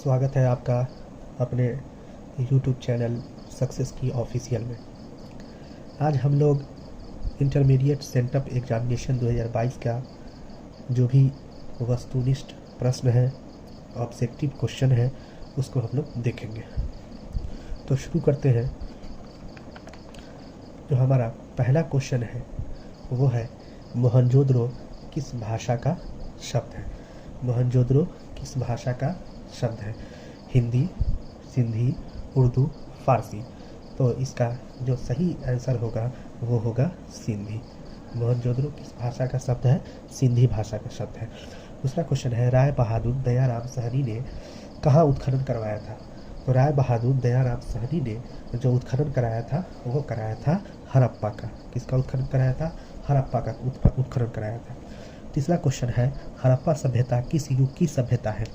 स्वागत है आपका अपने YouTube चैनल सक्सेस की ऑफिशियल में। आज हम लोग इंटरमीडिएट सेंटअप एग्जामिनेशन 2022 का जो भी वस्तुनिष्ठ प्रश्न है, ऑब्जेक्टिव क्वेश्चन है, उसको हम लोग देखेंगे। तो शुरू करते हैं। जो हमारा पहला क्वेश्चन है वो है मोहनजोदड़ो किस भाषा का शब्द है। मोहनजोदड़ो किस भाषा का शब्द है? हिंदी, सिंधी, उर्दू, फारसी। तो इसका जो सही आंसर होगा वो होगा सिंधी। मोहनजोदड़ो किस भाषा का शब्द है? सिंधी भाषा का शब्द है। दूसरा क्वेश्चन है राय बहादुर दयाराम साहनी ने कहाँ उत्खनन करवाया था? तो राय बहादुर दयाराम साहनी ने जो उत्खनन कराया था वो कराया था हड़प्पा का। किसका उत्खनन कराया था? हड़प्पा का उत्खनन कराया था। तीसरा क्वेश्चन है हड़प्पा सभ्यता किस युग की सभ्यता है?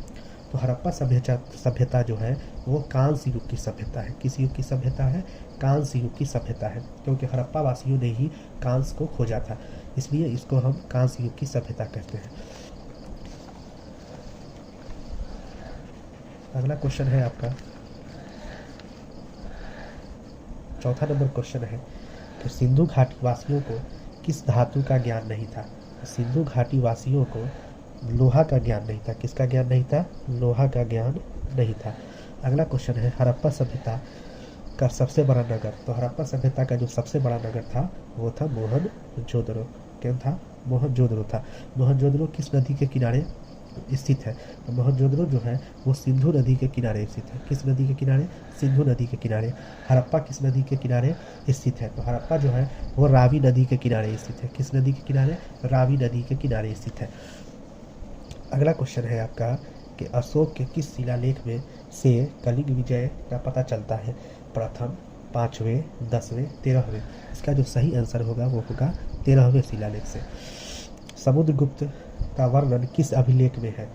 तो हड़प्पा सभ्यता जो है वो कांस्य युग की सभ्यता है। किस युग की सभ्यता है? कांस्य युग की सभ्यता है, क्योंकि हड़प्पा वासियों ने ही कांस्य को खोजा था, इसलिए इसको हम कांस्य युग की सभ्यता कहते हैं। अगला क्वेश्चन है आपका चौथा नंबर क्वेश्चन है कि सिंधु घाटी वासियों को किस धातु का ज्ञान नहीं था? सिंधु घाटी वासियों को लोहा का ज्ञान नहीं था। किसका ज्ञान नहीं था? लोहा का ज्ञान नहीं था। अगला क्वेश्चन है हड़प्पा सभ्यता का सबसे बड़ा नगर। तो हड़प्पा सभ्यता का जो सबसे बड़ा नगर था वो था मोहनजोदड़ो। क्या था? मोहनजोदड़ो था। मोहनजोदड़ो किस नदी के किनारे स्थित है? तो मोहनजोदड़ो जो है वो सिंधु नदी के किनारे स्थित है। किस नदी के किनारे? सिंधु नदी के किनारे। हड़प्पा किस नदी के किनारे स्थित है? तो हड़प्पा जो है वो रावी नदी के किनारे स्थित है। किस नदी के किनारे? रावी नदी के किनारे स्थित है। अगला क्वेश्चन है आपका कि अशोक के किस शिलालेख में से कलिंग विजय का पता चलता है? प्रथम, 5वें, 10वें, 13वें। इसका जो सही आंसर होगा वो होगा 13वें शिलालेख से। समुद्रगुप्त का वर्णन किस अभिलेख में है?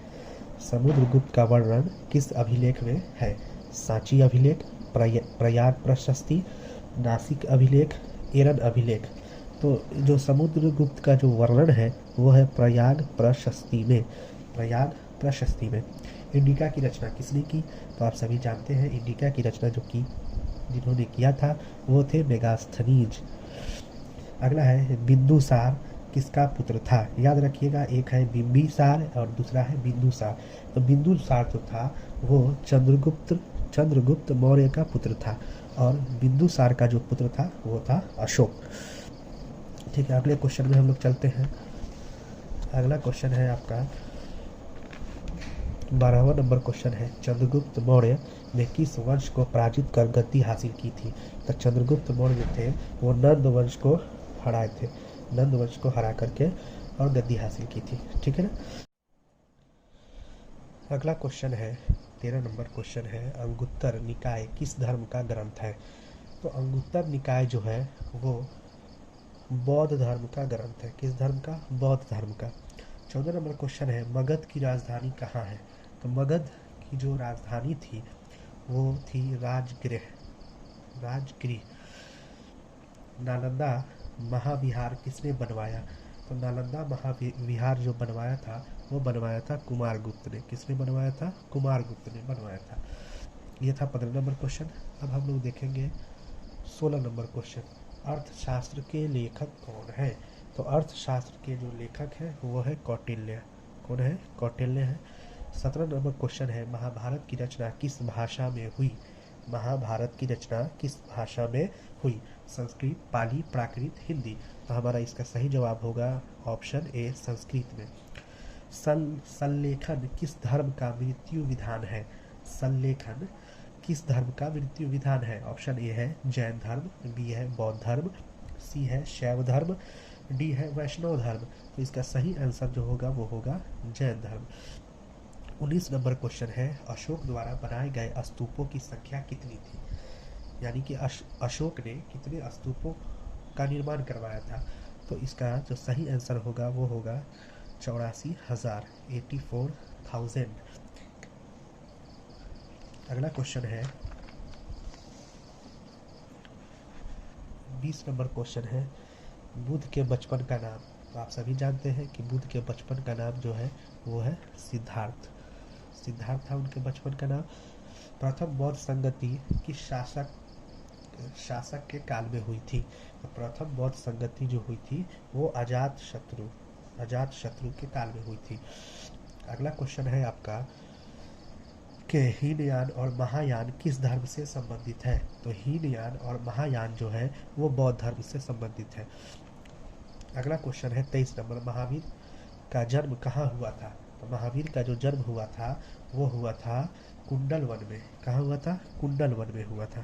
समुद्रगुप्त का वर्णन किस अभिलेख में है? सांची अभिलेख, प्रयाग प्रशस्ति, नासिक अभिलेख, एरन अभिलेख। तो जो समुद्रगुप्त का जो वर्णन है वो है प्रयाग प्रशस्ति में। प्रयाग प्रशस्ति में। इंडिका की रचना किसने की? तो आप सभी जानते हैं इंडिका की रचना जिन्होंने किया था वो थे मेगास्थनीज। अगला है बिंदुसार किसका पुत्र था? याद रखिएगा, एक है बिंबिसार और दूसरा है बिंदुसार। तो बिंदुसार जो था वो चंद्रगुप्त मौर्य का पुत्र था और बिंदुसार का जो पुत्र था वो था अशोक। ठीक है, अगले क्वेश्चन में हम लोग चलते हैं। अगला क्वेश्चन है आपका 12वां नंबर क्वेश्चन है चंद्रगुप्त मौर्य ने किस वंश को पराजित कर गद्दी हासिल की थी? तो चंद्रगुप्त मौर्य थे वो नंद वंश को हराए थे। नंद वंश को हरा करके और गद्दी हासिल की थी। ठीक है ना। अगला क्वेश्चन है 13 नंबर क्वेश्चन है अंगुत्तर निकाय किस धर्म का ग्रंथ है? तो अंगुत्तर निकाय जो है वो बौद्ध धर्म का ग्रंथ है। किस धर्म का? बौद्ध धर्म का। 14 नंबर क्वेश्चन है मगध की राजधानी कहाँ है? तो मगध की जो राजधानी थी वो थी राजगृह। नालंदा महाविहार किसने बनवाया? तो नालंदा महाविहार जो बनवाया था वो बनवाया था कुमारगुप्त ने। किसने बनवाया था? कुमारगुप्त ने बनवाया था। ये था 15 नंबर क्वेश्चन। अब हम लोग देखेंगे 16 नंबर क्वेश्चन अर्थशास्त्र के लेखक कौन है? तो अर्थशास्त्र के जो लेखक है वो है कौटिल्य। कौन है? कौटिल्य है। 17 नंबर क्वेश्चन है महाभारत की रचना किस भाषा में हुई? महाभारत की रचना किस भाषा में हुई? संस्कृत, पाली, प्राकृत, हिंदी। तो हमारा इसका सही जवाब होगा ऑप्शन ए संस्कृत में। संलेखन किस धर्म का मृत्यु विधान है? संलेखन किस धर्म का मृत्यु विधान है? ऑप्शन ए है जैन धर्म, बी है बौद्ध धर्म, सी है शैव धर्म, डी है वैष्णव धर्म। तो इसका सही आंसर जो होगा वो होगा जैन धर्म। 19 नंबर क्वेश्चन है अशोक द्वारा बनाए गए स्तूपों की संख्या कितनी थी? यानी कि अशोक ने कितने स्तूपों का निर्माण करवाया था? तो इसका जो सही आंसर होगा वो होगा 84,000, 84,000। अगला क्वेश्चन है 20 नंबर क्वेश्चन है बुद्ध के बचपन का नाम। तो आप सभी जानते हैं कि बुद्ध के बचपन का नाम जो है वो है सिद्धार्थ। सिद्धार्थ था उनके बचपन का नाम। प्रथम बौद्ध संगति किस शासक के काल में हुई थी? तो प्रथम बौद्ध संगति जो हुई थी वो अजात शत्रु के काल में हुई थी। अगला क्वेश्चन है आपका कि हीनयान और महायान किस धर्म से संबंधित है? तो हीनयान और महायान जो है वो बौद्ध धर्म से संबंधित है। अगला क्वेश्चन है 23 नंबर, महावीर का जन्म कहाँ हुआ था? तो महावीर का जो जन्म हुआ था वो हुआ था कुंडल वन में। कहाँ हुआ था? कुंडल वन में हुआ था।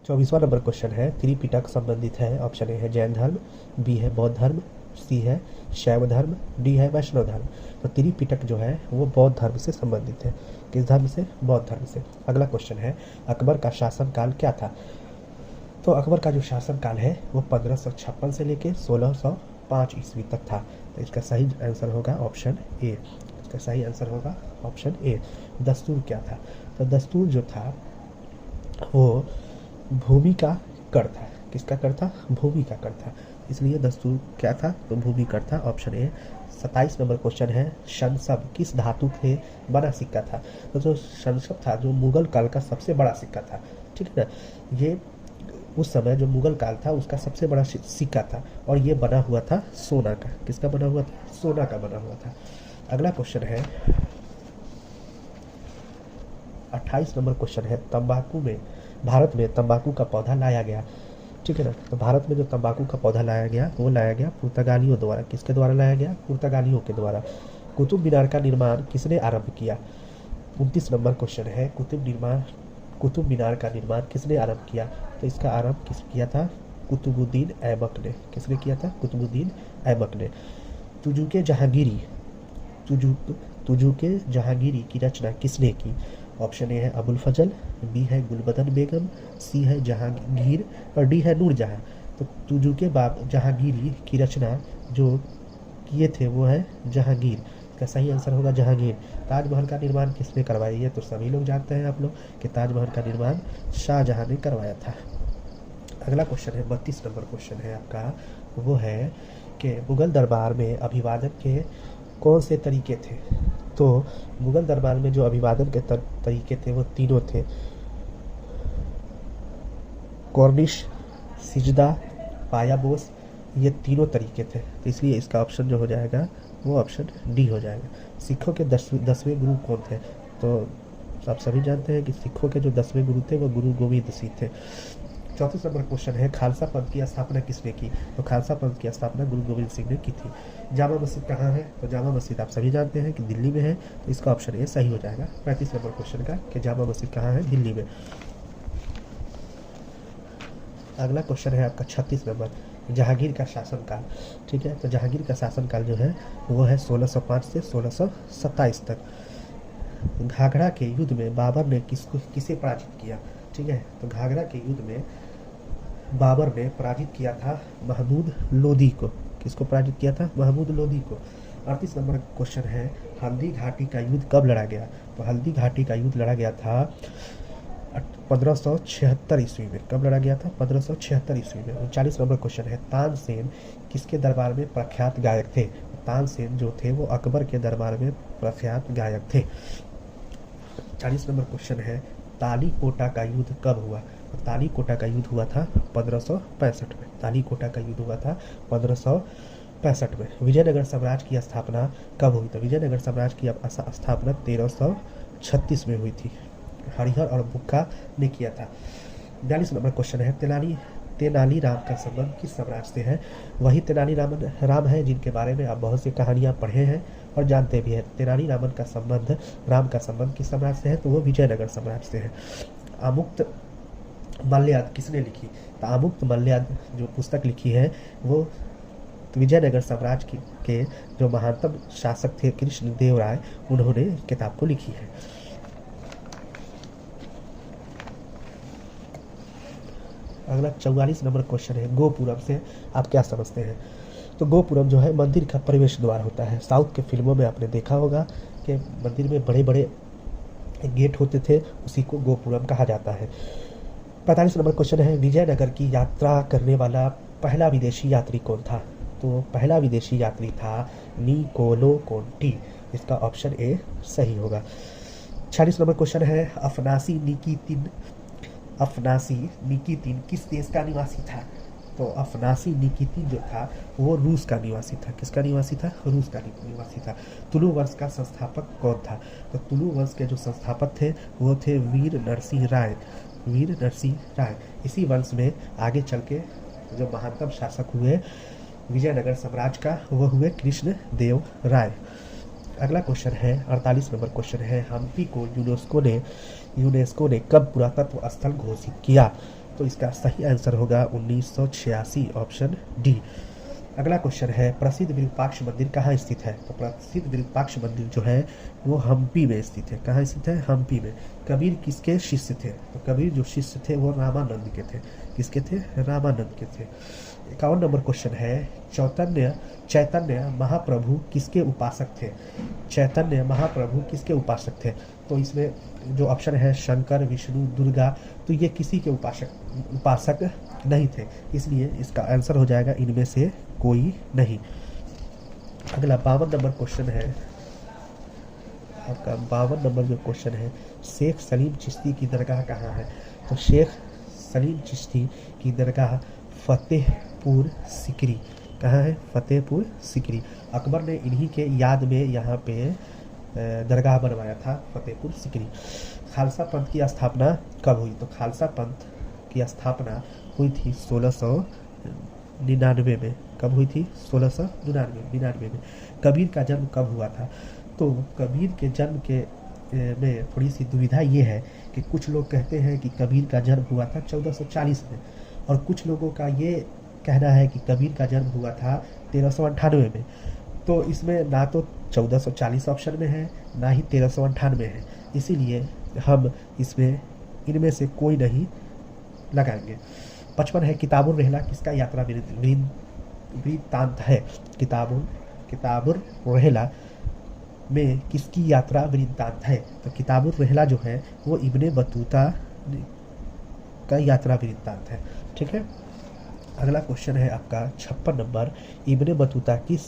24वां नंबर क्वेश्चन है त्रिपिटक संबंधित है। ऑप्शन ए है जैन धर्म, बी है बौद्ध धर्म, सी है शैव धर्म, डी है वैष्णव धर्म। तो त्रिपिटक जो है वो बौद्ध धर्म से संबंधित है। किस धर्म से? बौद्ध धर्म से। अगला क्वेश्चन है अकबर का शासनकाल क्या था? तो अकबर का जो शासनकाल है वो 1556 से लेकर 1605 ईस्वी तक था। तो इसका सही आंसर होगा ऑप्शन ए। इसका सही आंसर होगा ऑप्शन ए। दस्तूर क्या था? तो दस्तूर जो था वो भूमि का कर था। किसका कर था? भूमि का कर था, इसलिए दस्तूर क्या था? तो भूमि कर था। Option A. 27 नंबर क्वेश्चन है शनसब किस धातु से बना सिक्का था? तो जो शनसब था जो मुगल काल का सबसे बड़ा सिक्का था, ठीक है ना। ये उस समय जो मुगल काल था उसका सबसे बड़ा सिक्का था और ये बना हुआ था सोना का। किसका बना हुआ था? सोना का बना हुआ था। अगला क्वेश्चन है 28 नंबर क्वेश्चन है भारत में तंबाकू का पौधा लाया गया, ठीक है ना। तो भारत में जो तंबाकू का पौधा लाया गया वो लाया गया पुर्तगालियों द्वारा। किसके द्वारा लाया गया? पुर्तगालियों के द्वारा। कुतुब मीनार का निर्माण किसने आरंभ किया? 29 नंबर क्वेश्चन है कुतुब मीनार का निर्माण किसने आरंभ किया? तो इसका आरंभ किस किया था? कुतुबुद्दीन ऐबक ने। किसने किया था? कुतुबुद्दीन ऐबक ने। तुजुके जहांगीरी की रचना किसने की? ऑप्शन ए है अबुल फजल, बी है गुलबदन बेगम, सी है जहांगीर और डी है नूरजहां। तो तुजुके जहांगीरी की रचना जो किए थे वो है जहांगीर। का सही आंसर होगा जहांगीर। ताजमहल का निर्माण किसने करवाया? ये तो सभी लोग जानते हैं आप लोग कि ताजमहल का निर्माण शाहजहां ने करवाया था। अगला क्वेश्चन है 32 नंबर क्वेश्चन है आपका, वो है कि मुगल दरबार में अभिवादन के कौन से तरीके थे? तो मुगल दरबार में जो अभिवादन के तरीके थे वो तीनों थे, कॉर्निश, सिजदा, पायाबोस, ये तीनों तरीके थे। तो इसलिए इसका ऑप्शन जो हो जाएगा वो ऑप्शन डी हो जाएगा। सिखों के 10वें गुरु कौन थे? तो आप सभी जानते हैं कि सिखों के जो 10वें गुरु थे वो गुरु गोविंद सिंह थे। 34 नंबर क्वेश्चन है खालसा पंथ की स्थापना किसने की? तो खालसा पंथ की स्थापना गुरु गोविंद सिंह ने की थी। जामा मस्जिद कहाँ है? तो जामा मस्जिद आप सभी जानते हैं कि दिल्ली में है, तो इसका ऑप्शन ए सही हो जाएगा 35 नंबर क्वेश्चन का कि जामा मस्जिद कहाँ है? दिल्ली में। अगला क्वेश्चन है आपका 36 नंबर, जहांगीर का शासनकाल, ठीक है। तो जहांगीर का शासनकाल जो है वो है 1605 से 1627 तक। घाघरा के युद्ध में बाबर ने किसे पराजित किया? ठीक है, तो घाघरा के युद्ध में बाबर ने पराजित किया था महमूद लोदी को। किसको पराजित किया था? महमूद लोदी को। 38 नंबर क्वेश्चन है हल्दी घाटी का युद्ध कब लड़ा गया? तो हल्दी घाटी का युद्ध लड़ा गया था 1576 ईस्वी में। कब लड़ा गया था? 1576 ईस्वी में। 39 नंबर क्वेश्चन है तानसेन किसके दरबार में प्रख्यात गायक थे? तानसेन जो थे वो अकबर के दरबार में प्रख्यात गायक थे। 40 नंबर क्वेश्चन है तालीकोटा का युद्ध कब हुआ? तो तालीकोटा का युद्ध हुआ था 1565 में। तालीकोटा का युद्ध हुआ था 1565 में। विजयनगर साम्राज्य की स्थापना कब हुई? तो विजयनगर साम्राज्य की स्थापना 1336 में हुई थी। हरिहर और बुक्का ने किया था। 42 नंबर क्वेश्चन है तेनाली राम का संबंध किस साम्राज्य से है? वही तेनाली राम है जिनके बारे में आप बहुत सी कहानियां पढ़े हैं और जानते भी हैं। तेनाली राम का संबंध किस साम्राज्य से है? तो वो विजयनगर साम्राज्य से है। आमुक्त मल्याद किसने लिखी? तो आमुक्त मल्याद जो पुस्तक लिखी है वो विजयनगर साम्राज्य के जो महानतम शासक थे कृष्णदेव राय, उन्होंने किताब को लिखी है। अगला 44 नंबर क्वेश्चन है गोपुरम से आप क्या समझते हैं? तो गोपुरम जो है मंदिर का प्रवेश द्वार होता है। साउथ के फिल्मों में आपने देखा होगा कि मंदिर में बड़े बड़े गेट होते थे, उसी को गोपुरम कहा जाता है। 45 नंबर क्वेश्चन है विजयनगर की यात्रा करने वाला पहला विदेशी यात्री कौन था? तो पहला विदेशी यात्री था निकोलो कोंटी। इसका ऑप्शन ए सही होगा। 46 नंबर क्वेश्चन है, अफनासी निकितिन किस देश का निवासी था? तो अफनासी निकितिन जो था वो रूस का निवासी था। किसका निवासी था? रूस का निवासी था। तुलु वंश का संस्थापक कौन था? तो तुलु वंश के जो संस्थापक थे वो थे वीर नरसिंह राय। वीर नरसिंह राय। इसी वंश में आगे चल के जो महानतम शासक हुए विजयनगर साम्राज्य का वो हुए कृष्ण देव राय। अगला क्वेश्चन है 48 नंबर क्वेश्चन है, हम्पी को यूनेस्को ने कब पुरातत्व स्थल घोषित किया? तो इसका सही आंसर होगा 1986, ऑप्शन डी। अगला क्वेश्चन है, प्रसिद्ध विरूपाक्ष मंदिर कहाँ स्थित है? तो प्रसिद्ध विरूपाक्ष मंदिर जो है वो हम्पी में स्थित है। कहाँ स्थित है? हम्पी में। कबीर किसके शिष्य थे? तो कबीर जो शिष्य थे वो रामानंद के थे। किसके थे? रामानंद के थे। 51 नंबर क्वेश्चन है, चैतन्य महाप्रभु किसके उपासक थे? चैतन्य महाप्रभु किसके उपासक थे? तो इसमें जो ऑप्शन है शंकर, विष्णु, दुर्गा, तो ये किसी के उपासक नहीं थे, इसलिए इसका आंसर हो जाएगा इनमें से कोई नहीं। अगला 52 नंबर क्वेश्चन है आपका। 52 नंबर जो क्वेश्चन है, शेख सलीम चिश्ती की दरगाह कहाँ है? तो शेख सलीम चिश्ती की दरगाह फतेहपुर सिकरी। कहाँ है? फतेहपुर सिकरी। अकबर ने इन्हीं के याद में यहाँ पे दरगाह बनवाया था, फतेहपुर सिकरी। खालसा पंथ की स्थापना कब हुई? तो खालसा पंथ की स्थापना हुई थी 1699 में। कब हुई थी? 1699 में। कबीर का जन्म कब हुआ था? तो कबीर के जन्म के में थोड़ी सी दुविधा ये है कि कुछ लोग कहते हैं कि कबीर का जन्म हुआ था 1440 में, और कुछ लोगों का ये कहना है कि कबीर का जन्म हुआ था 1398 में। तो इसमें ना तो 1440 ऑप्शन में है, ना ही 1398 है, इसीलिए हम इसमें इनमें से कोई नहीं लगाएंगे। 55 है, किताबुर रहला किसका यात्रा वृत्तांत है? किताबुर रहला में किसकी यात्रा वृत्तांत है? तो किताबुर रहला जो है वो इब्ने बतूता का यात्रा वृत्तांत है। ठीक है। अगला क्वेश्चन है आपका 56 नंबर, इब्ने बतूता किस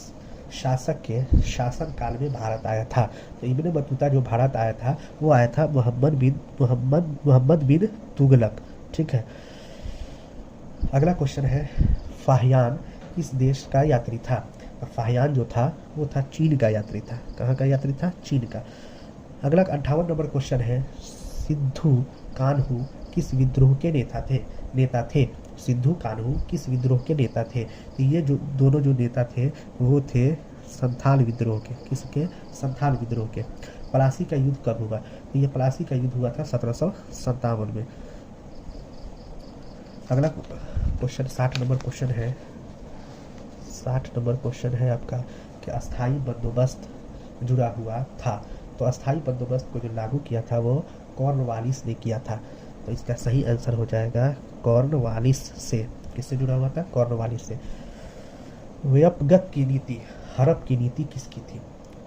शासक के शासन काल में भारत आया था? तो इब्ने बतूता जो भारत आया था वो आया था मोहम्मद बिन तुगलक। ठीक है। अगला क्वेश्चन है, फाहियान किस देश का यात्री था? फाहियान जो था वो था चीन का यात्री था। कहाँ का यात्री था? चीन का। अगला 58 नंबर क्वेश्चन है, सिद्धू कान्हू किस विद्रोह के नेता थे? सिद्धू कान्हू किस विद्रोह के नेता थे? तो ये जो दोनों जो नेता थे वो थे संथाल विद्रोह के। किसके? संथाल विद्रोह के। पलासी का युद्ध कब हुआ? तो ये पलासी का युद्ध हुआ था 1757 में। अगला क्वेश्चन 60 नंबर क्वेश्चन है। 60 नंबर क्वेश्चन है आपका कि अस्थाई बंदोबस्त जुड़ा हुआ था। तो अस्थाई बंदोबस्त को जो लागू किया था वो कॉर्नवालिस ने किया था। तो इसका सही आंसर हो जाएगा कॉर्नवालिस से। किससे जुड़ा हुआ था? कॉर्नवालिस से। व्यपगत की नीति, हड़प की नीति किसकी थी?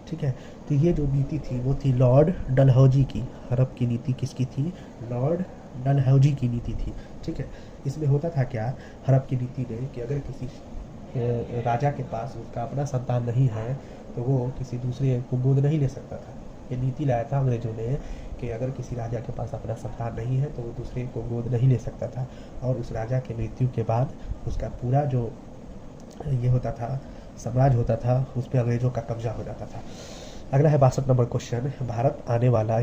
ठीक है। तो ये जो नीति थी वो थी लॉर्ड डलहौजी की। हड़प की नीति किसकी थी? लॉर्ड डलहौजी की नीति थी। ठीक है। इसमें होता था क्या हड़प की नीति में कि अगर किसी राजा के पास उसका अपना संतान नहीं है तो वो किसी दूसरे को गोद नहीं ले सकता था। ये नीति लाया था अंग्रेजों ने कि अगर किसी राजा के पास अपना संतान नहीं है तो वो दूसरे को गोद नहीं ले सकता था, और उस राजा के मृत्यु के बाद उसका पूरा जो ये होता था साम्राज्य होता था उस पर अंग्रेजों का कब्जा हो जाता था। अगला है 62 नंबर क्वेश्चन, भारत आने वाला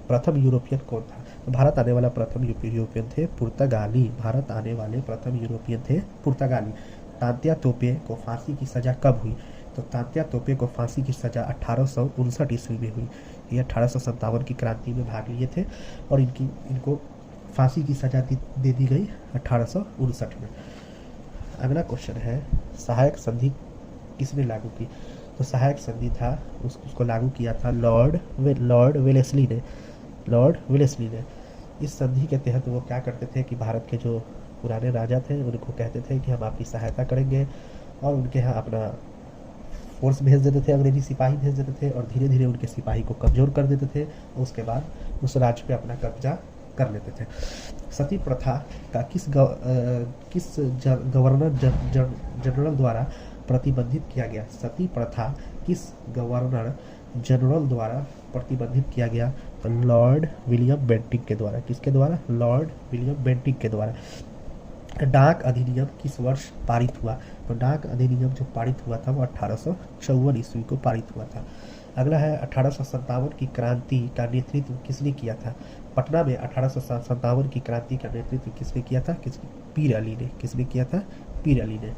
प्रथम यूरोपियन कौन था? तो भारत आने वाला प्रथम यूरोपियन थे पुर्तगाली। भारत आने वाले प्रथम यूरोपियन थे पुर्तगाली। तांत्या तोपे को फांसी की सजा कब हुई? तो तांत्या तोपे को फांसी की सजा 1859 ईस्वी में हुई। ये 1857 की क्रांति में भाग लिए थे और इनको फांसी की सजा दे दी गई 1859 में। अगला क्वेश्चन है, सहायक संधि किसने लागू की? तो सहायक संधि था उसको लागू किया था लॉर्ड वेलेस्ली ने। इस संधि के तहत वो क्या करते थे कि भारत के जो पुराने राजा थे उनको कहते थे कि हम आपकी सहायता करेंगे, और उनके यहाँ अपना फोर्स भेज देते थे, अंग्रेजी सिपाही भेज देते थे, और धीरे धीरे उनके सिपाही को कमज़ोर कर देते थे और उसके बाद उस राज्य पे अपना कब्जा कर लेते थे। सती प्रथा का किस गवर्नर जनरल द्वारा प्रतिबंधित किया गया? सती प्रथा किस गवर्नर जनरल द्वारा प्रतिबंधित किया गया? तो लॉर्ड विलियम बेंटिंक के द्वारा। किसके द्वारा? लॉर्ड विलियम बेंटिंक के द्वारा। डाक अधिनियम किस वर्ष पारित हुआ? तो डाक अधिनियम जो पारित हुआ था वो 1854 ईस्वी को पारित हुआ था। अगला है 1857 की क्रांति का नेतृत्व किसने किया था? पटना में 1857 की क्रांति का नेतृत्व किसने किया था? पीर अली ने। किसने किया था? पीर अली ने।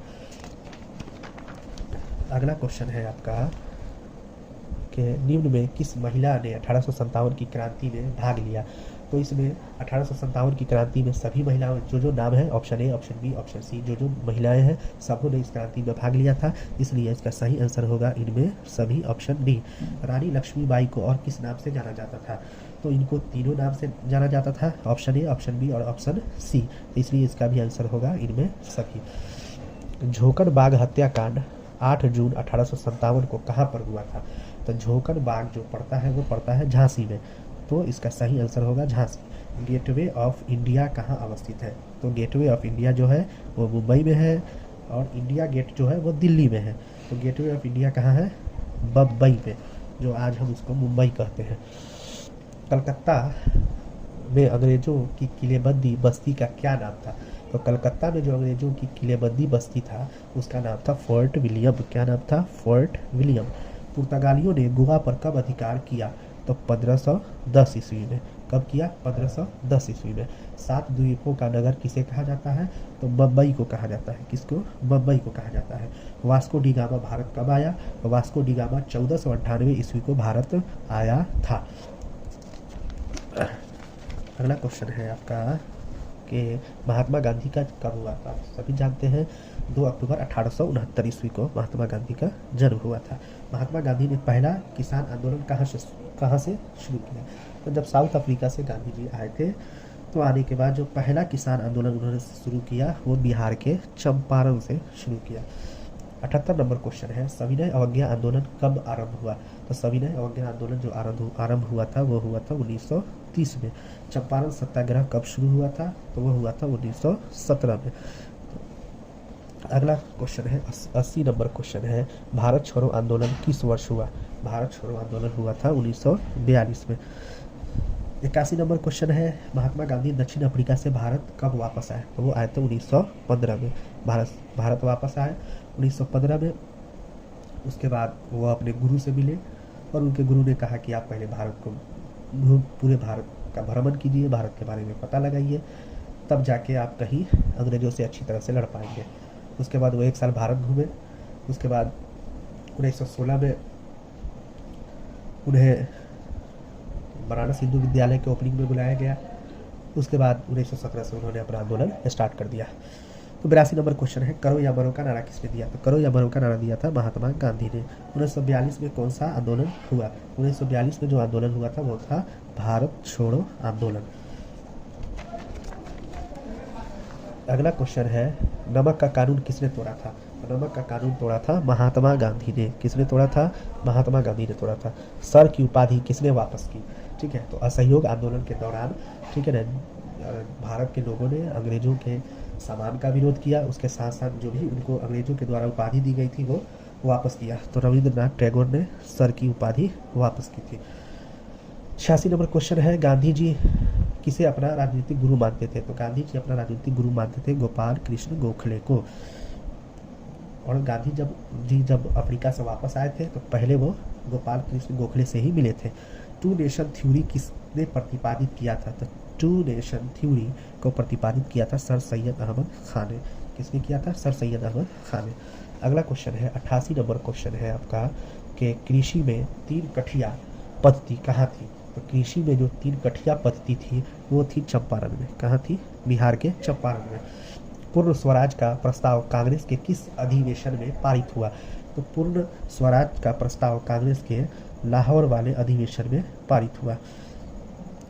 अगला क्वेश्चन है आपका कि निम्न में किस महिला ने 1857 की क्रांति में भाग लिया? तो इसमें 1857 की क्रांति में सभी महिलाओं जो नाम है option A, option B, option C, जो महिलाएं हैं सबों ने इस क्रांति में भाग लिया था, इसलिए इसका सही आंसर होगा इनमें सभी ऑप्शन डी। रानी लक्ष्मीबाई को और किस नाम से जाना जाता था? तो इनको तीनों नाम से जाना जाता था, ऑप्शन ए, ऑप्शन बी और ऑप्शन सी, इसलिए इसका भी आंसर होगा इनमें सभी। झोंकन बाग हत्याकांड 8 जून 1857 को कहाँ पर हुआ था? तो झोंकन बाग जो पड़ता है वो पड़ता है झांसी में, तो इसका सही आंसर होगा झांसी। गेटवे ऑफ इंडिया कहाँ अवस्थित है? तो गेटवे ऑफ इंडिया जो है वो मुंबई में है और इंडिया गेट जो है वो दिल्ली में है। तो गेटवे ऑफ इंडिया कहाँ है? बम्बई में, जो आज हम उसको मुंबई कहते हैं। कलकत्ता में अंग्रेजों की किलेबंदी बस्ती का क्या नाम था? तो कलकत्ता में जो अंग्रेजों की किलेबंदी बस्ती था उसका नाम था फोर्ट विलियम। क्या नाम था? Fort William. पुर्तगालियों ने गोवा पर कब अधिकार किया? तो 1510 ईस्वी में। कब किया? 1510 ईस्वी में। 7 द्वीपों का नगर किसे कहा जाता है? तो बम्बई को कहा जाता है। किसको? बम्बई को कहा जाता है। वास्को डी गामा भारत कब आया? तो वास्को डी गामा 1498 ईस्वी को भारत आया था। अगला क्वेश्चन है आपका कि महात्मा गांधी का कब हुआ था? सभी जानते हैं 2 अक्टूबर 1869 ईस्वी को महात्मा गांधी का जन्म हुआ था। महात्मा गांधी ने पहला किसान आंदोलन कहाँ से शुरू किया? तो जब साउथ अफ्रीका से गांधी जी आए थे, तो आने के बाद जो पहला किसान आंदोलन उन्होंने शुरू किया वो बिहार के चंपारण से शुरू किया। 78 नंबर क्वेश्चन है सविनय अवज्ञा आंदोलन कब आरंभ हुआ? तो सविनय अवज्ञा आंदोलन जो आरंभ हुआ था वो हुआ था 1930 में। चंपारण सत्याग्रह कब शुरू हुआ था? तो वो हुआ था 1917 में। अगला क्वेश्चन है 80 नंबर क्वेश्चन है भारत छोड़ो आंदोलन किस वर्ष हुआ? भारत छोड़ो आंदोलन हुआ था 1942 में। 81 नंबर क्वेश्चन है महात्मा गांधी दक्षिण अफ्रीका से भारत कब वापस आए? तो वो आए थे 1915 में। भारत वापस आए 1915 में। उसके बाद वो अपने गुरु से मिले और उनके गुरु ने कहा कि आप पहले पूरे भारत का भ्रमण कीजिए, भारत के बारे में पता लगाइए, तब जाके आप कहीं अंग्रेजों से अच्छी तरह से लड़ पाएंगे। उसके बाद वो 1 साल भारत घूमे। उसके बाद 1916 में उन्हें बनारस हिंदू विद्यालय के ओपनिंग में बुलाया गया। उसके बाद 1917 से उन्होंने अपना आंदोलन स्टार्ट कर दिया। तो 82 नंबर क्वेश्चन है करो या मरो का नारा किसने दिया? तो करो या मरो का नारा दिया था महात्मा गांधी ने। 1942 में कौन सा आंदोलन हुआ? 1942 में जो आंदोलन हुआ था वो था भारत छोड़ो आंदोलन। अगला क्वेश्चन है नमक का कानून किसने तोड़ा था? तो नमक का कानून तोड़ा था महात्मा गांधी ने। किसने तोड़ा था? महात्मा गांधी ने तोड़ा था। सर की उपाधि किसने वापस की? ठीक है, तो असहयोग आंदोलन के दौरान, ठीक है ना, भारत के लोगों ने अंग्रेजों के सामान का विरोध किया, उसके साथ साथ जो भी उनको अंग्रेजों के द्वारा उपाधि दी गई थी वो वापस किया। तो रविंद्रनाथ टैगोर ने सर की उपाधि वापस की थी। 86 नंबर क्वेश्चन है गांधी जी किसे अपना राजनीतिक गुरु मानते थे? तो गांधी जी अपना राजनीतिक गुरु मानते थे गोपाल कृष्ण गोखले को। और गांधी जब अफ्रीका से वापस आए थे तो पहले वो गोपाल कृष्ण गोखले से ही मिले थे। 2 नेशन थ्योरी किसने प्रतिपादित किया था? तो 2 नेशन थ्योरी को प्रतिपादित किया था सर सैयद अहमद खान ने। किसने किया था? सर सैयद अहमद खान ने। अगला क्वेश्चन है 88 नंबर क्वेश्चन है आपका कि कृषि में 3 कठिया पद्धति कहाँ थी? तो कृषि में जो 3 कठिया पद्धति थी वो थी चंपारण में। कहाँ थी? बिहार के चंपारण में। पूर्ण स्वराज का प्रस्ताव कांग्रेस के किस अधिवेशन में पारित हुआ? तो पूर्ण स्वराज का प्रस्ताव कांग्रेस के लाहौर वाले अधिवेशन में पारित हुआ।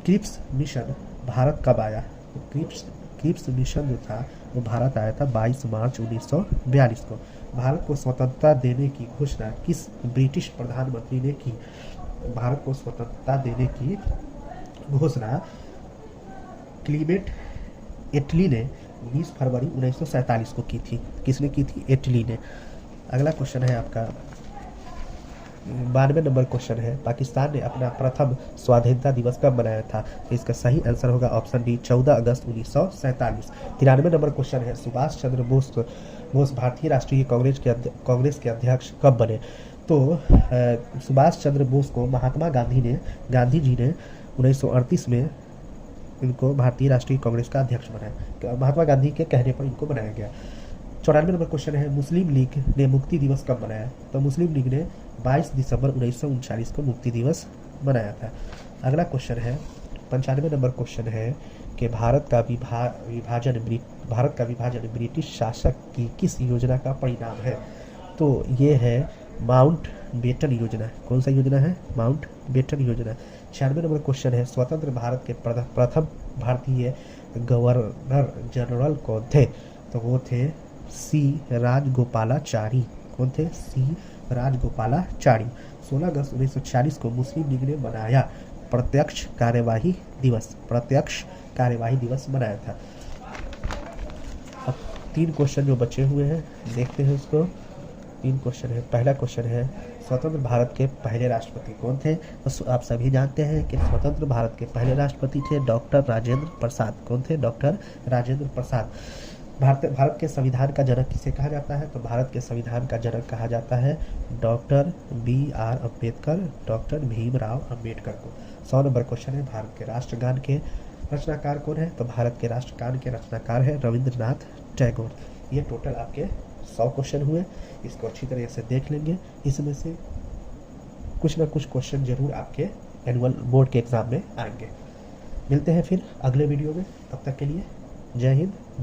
क्रिप्स मिशन भारत कब आया? तो क्रिप्स मिशन जो था वो भारत आया था 22 मार्च 1942 को। भारत को स्वतंत्रता देने की घोषणा किस ब्रिटिश प्रधानमंत्री ने की? भारत को स्वतंत्रता देने की घोषणा क्लीमेंट एटली ने 20 फरवरी 1947 को की थी। किसने की थी? एटली ने। अगला क्वेश्चन है आपका 92 नंबर क्वेश्चन है, पाकिस्तान ने अपना प्रथम स्वाधीनता दिवस कब मनाया था? तो इसका सही आंसर होगा ऑप्शन डी 14 अगस्त 1947। 93 नंबर क्वेश्चन है, सुभाष चंद्र बोस भारतीय राष्ट्रीय कांग्रेस के अध्यक्ष कब बने? तो सुभाष चंद्र बोस को महात्मा गांधी जी ने 1938 में इनको भारतीय राष्ट्रीय कांग्रेस का अध्यक्ष बनाया। महात्मा गांधी के कहने पर इनको बनाया गया। 94 नंबर क्वेश्चन है, मुस्लिम लीग ने मुक्ति दिवस कब मनाया? तो मुस्लिम लीग ने 22 दिसंबर 1939 को मुक्ति दिवस मनाया था। अगला क्वेश्चन है 95 नंबर क्वेश्चन है कि भारत का विभाजन ब्रिटिश शासक की किस योजना का परिणाम है? तो ये है माउंट बेटन योजना। कौन सा योजना है? माउंट बेटन योजना। 96 नंबर क्वेश्चन है, स्वतंत्र भारत के प्रथम भारतीय गवर्नर जनरल कौन थे? तो वो थे सी राजगोपालाचारी। कौन थे? सी राजगोपालाचारी। 16 अगस्त 1946 को मुस्लिम लीग ने मनाया प्रत्यक्ष कार्यवाही दिवस मनाया था। अब 3 क्वेश्चन जो बचे हुए हैं देखते हैं उसको। 3 क्वेश्चन है। पहला क्वेश्चन है, स्वतंत्र भारत के पहले राष्ट्रपति कौन थे? तो आप सभी जानते हैं कि स्वतंत्र भारत के पहले राष्ट्रपति थे डॉक्टर राजेंद्र प्रसाद। कौन थे? डॉक्टर राजेंद्र प्रसाद। भारत के संविधान का जनक किसे कहा जाता है? तो भारत के संविधान का जनक कहा जाता है doctor BR Ambedkar, doctor Bhimrao Ambedkar को। 100 नंबर क्वेश्चन है, भारत के राष्ट्रगान के रचनाकार कौन है? तो भारत के राष्ट्रगान के रचनाकार है रविंद्रनाथ टैगोर। ये टोटल आपके 100 क्वेश्चन हुए। इसको अच्छी तरह से देख लेंगे, इसमें से कुछ ना कुछ क्वेश्चन जरूर आपके एनुअल बोर्ड के एग्जाम में आएंगे। मिलते हैं फिर अगले वीडियो में, तब तक के लिए जय हिंद।